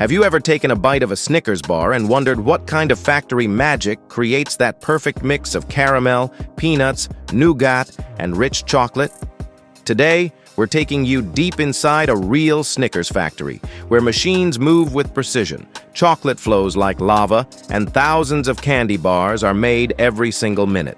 Have you ever taken a bite of a Snickers bar and wondered what kind of factory magic creates that perfect mix of caramel, peanuts, nougat, and rich chocolate? Today, we're taking you deep inside a real Snickers factory, where machines move with precision, chocolate flows like lava, and thousands of candy bars are made every single minute.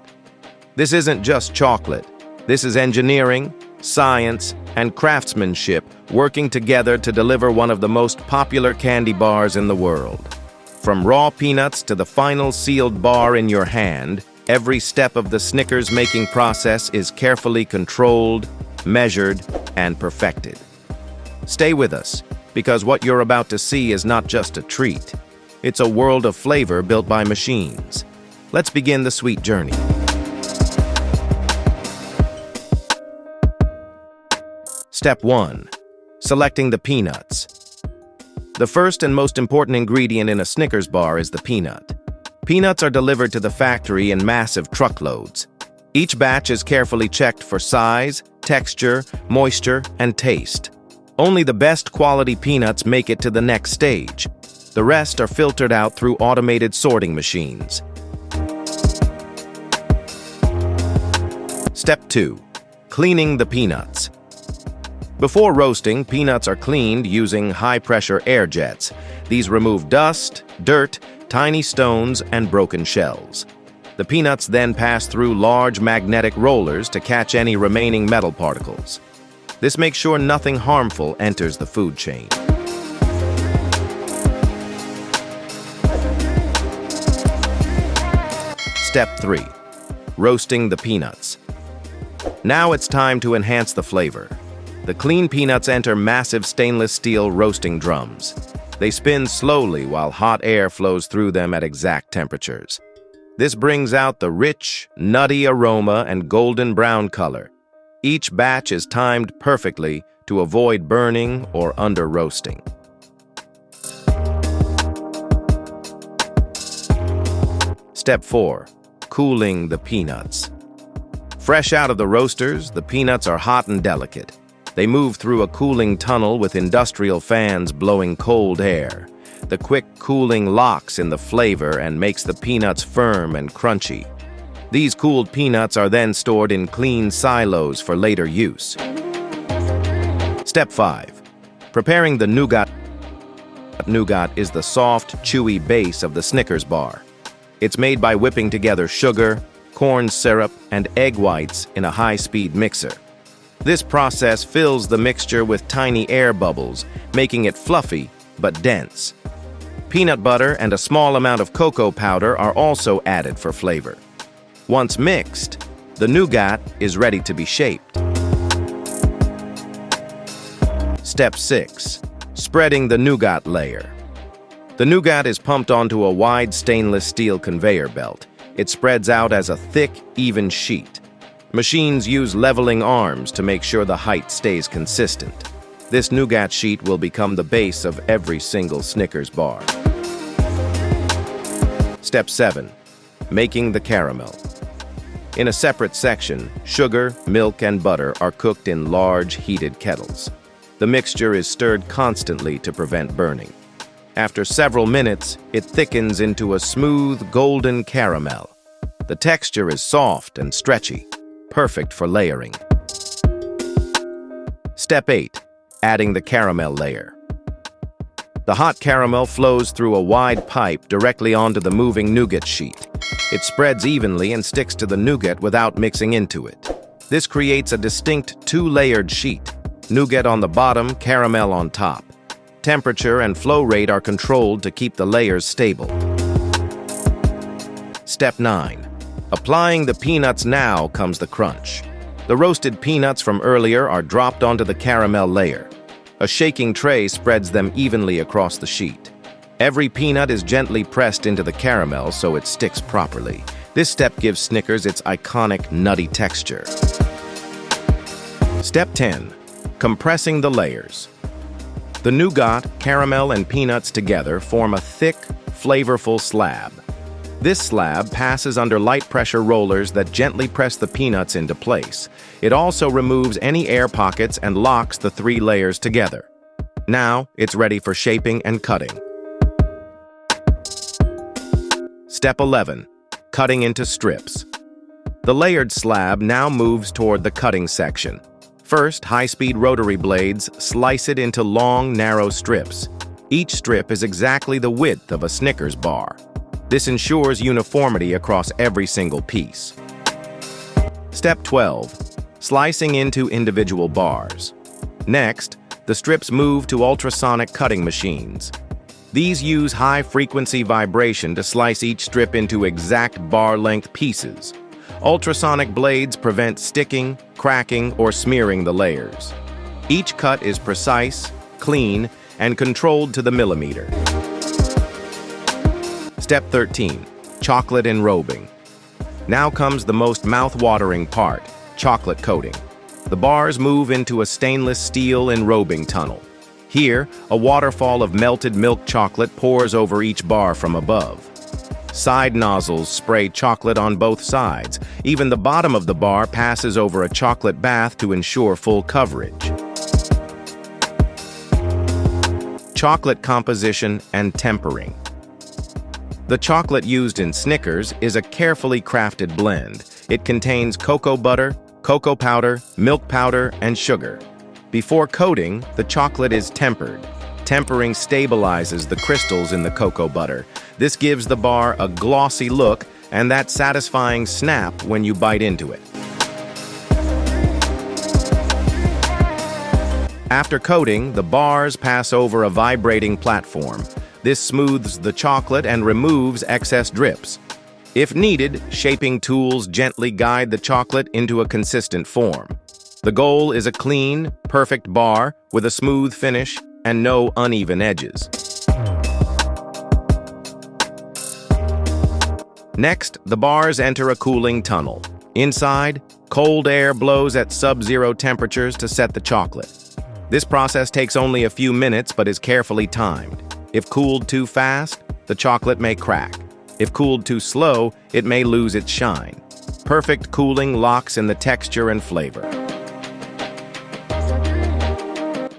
This isn't just chocolate. This is engineering, science, and craftsmanship working together to deliver one of the most popular candy bars in the world. From raw peanuts to the final sealed bar in your hand, every step of the Snickers making process is carefully controlled, measured, and perfected. Stay with us, because what you're about to see is not just a treat. It's a world of flavor built by machines. Let's begin the sweet journey. Step 1. Selecting the peanuts. The first and most important ingredient in a Snickers bar is the peanut. Peanuts are delivered to the factory in massive truckloads. Each batch is carefully checked for size, texture, moisture, and taste. Only the best quality peanuts make it to the next stage. The rest are filtered out through automated sorting machines. Step 2. Cleaning the peanuts. Before roasting, peanuts are cleaned using high-pressure air jets. These remove dust, dirt, tiny stones, and broken shells. The peanuts then pass through large magnetic rollers to catch any remaining metal particles. This makes sure nothing harmful enters the food chain. Step 3. Roasting the peanuts. Now it's time to enhance the flavor. The clean peanuts enter massive stainless steel roasting drums. They spin slowly while hot air flows through them at exact temperatures. This brings out the rich, nutty aroma and golden brown color. Each batch is timed perfectly to avoid burning or under-roasting. Step 4. Cooling the peanuts. Fresh out of the roasters, the peanuts are hot and delicate. They move through a cooling tunnel with industrial fans blowing cold air. The quick cooling locks in the flavor and makes the peanuts firm and crunchy. These cooled peanuts are then stored in clean silos for later use. Step 5. Preparing the nougat. Nougat is the soft, chewy base of the Snickers bar. It's made by whipping together sugar, corn syrup, and egg whites in a high-speed mixer. This process fills the mixture with tiny air bubbles, making it fluffy but dense. Peanut butter and a small amount of cocoa powder are also added for flavor. Once mixed, the nougat is ready to be shaped. Step 6. Spreading the nougat layer. The nougat is pumped onto a wide stainless steel conveyor belt. It spreads out as a thick, even sheet. Machines use leveling arms to make sure the height stays consistent. This nougat sheet will become the base of every single Snickers bar. Step 7. Making the caramel. In a separate section, sugar, milk, and butter are cooked in large, heated kettles. The mixture is stirred constantly to prevent burning. After several minutes, it thickens into a smooth, golden caramel. The texture is soft and stretchy, perfect for layering. Step 8. Adding the caramel layer. The hot caramel flows through a wide pipe directly onto the moving nougat sheet. It spreads evenly and sticks to the nougat without mixing into it. This creates a distinct two-layered sheet, nougat on the bottom, caramel on top. Temperature and flow rate are controlled to keep the layers stable. Step 9. Applying the peanuts. Now comes the crunch. The roasted peanuts from earlier are dropped onto the caramel layer. A shaking tray spreads them evenly across the sheet. Every peanut is gently pressed into the caramel so it sticks properly. This step gives Snickers its iconic nutty texture. Step 10. Compressing the layers. The nougat, caramel, and peanuts together form a thick, flavorful slab. This slab passes under light pressure rollers that gently press the peanuts into place. It also removes any air pockets and locks the three layers together. Now, it's ready for shaping and cutting. Step 11. Cutting into strips. The layered slab now moves toward the cutting section. First, high-speed rotary blades slice it into long, narrow strips. Each strip is exactly the width of a Snickers bar. This ensures uniformity across every single piece. Step 12. Slicing into individual bars. Next, the strips move to ultrasonic cutting machines. These use high-frequency vibration to slice each strip into exact bar-length pieces. Ultrasonic blades prevent sticking, cracking, or smearing the layers. Each cut is precise, clean, and controlled to the millimeter. Step 13. Chocolate enrobing. Now comes the most mouth-watering part, chocolate coating. The bars move into a stainless steel enrobing tunnel. Here, a waterfall of melted milk chocolate pours over each bar from above. Side nozzles spray chocolate on both sides. Even the bottom of the bar passes over a chocolate bath to ensure full coverage. Chocolate composition and tempering. The chocolate used in Snickers is a carefully crafted blend. It contains cocoa butter, cocoa powder, milk powder, and sugar. Before coating, the chocolate is tempered. Tempering stabilizes the crystals in the cocoa butter. This gives the bar a glossy look and that satisfying snap when you bite into it. After coating, the bars pass over a vibrating platform. This smooths the chocolate and removes excess drips. If needed, shaping tools gently guide the chocolate into a consistent form. The goal is a clean, perfect bar with a smooth finish and no uneven edges. Next, the bars enter a cooling tunnel. Inside, cold air blows at sub-zero temperatures to set the chocolate. This process takes only a few minutes but is carefully timed. If cooled too fast, the chocolate may crack. If cooled too slow, it may lose its shine. Perfect cooling locks in the texture and flavor.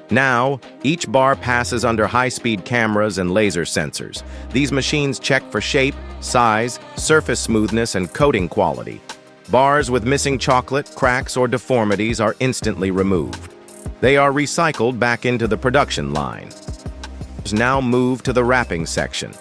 Now, each bar passes under high-speed cameras and laser sensors. These machines check for shape, size, surface smoothness, and coating quality. Bars with missing chocolate, cracks, or deformities are instantly removed. They are recycled back into the production line. Now move to the wrapping section.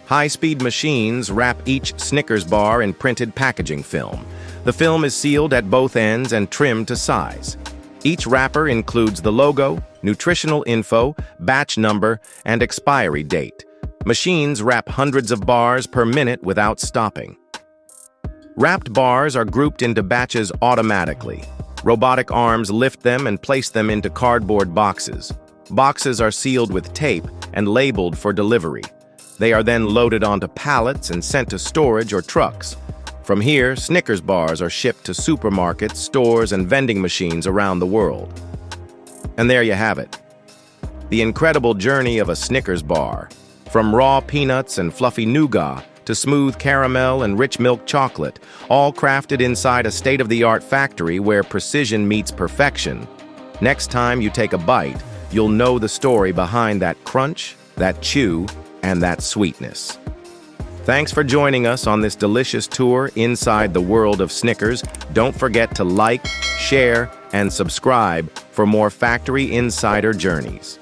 High-speed machines wrap each Snickers bar in printed packaging film. The film is sealed at both ends and trimmed to size. Each wrapper includes the logo, nutritional info, batch number, and expiry date. Machines wrap hundreds of bars per minute without stopping. Wrapped bars are grouped into batches automatically. Robotic arms lift them and place them into cardboard boxes. Boxes are sealed with tape and labeled for delivery. They are then loaded onto pallets and sent to storage or trucks. From here, Snickers bars are shipped to supermarkets, stores, and vending machines around the world. And there you have it. The incredible journey of a Snickers bar. From raw peanuts and fluffy nougat to smooth caramel and rich milk chocolate, all crafted inside a state-of-the-art factory where precision meets perfection. Next time you take a bite, you'll know the story behind that crunch, that chew, and that sweetness. Thanks for joining us on this delicious tour inside the world of Snickers. Don't forget to like, share, and subscribe for more Factory Insider journeys.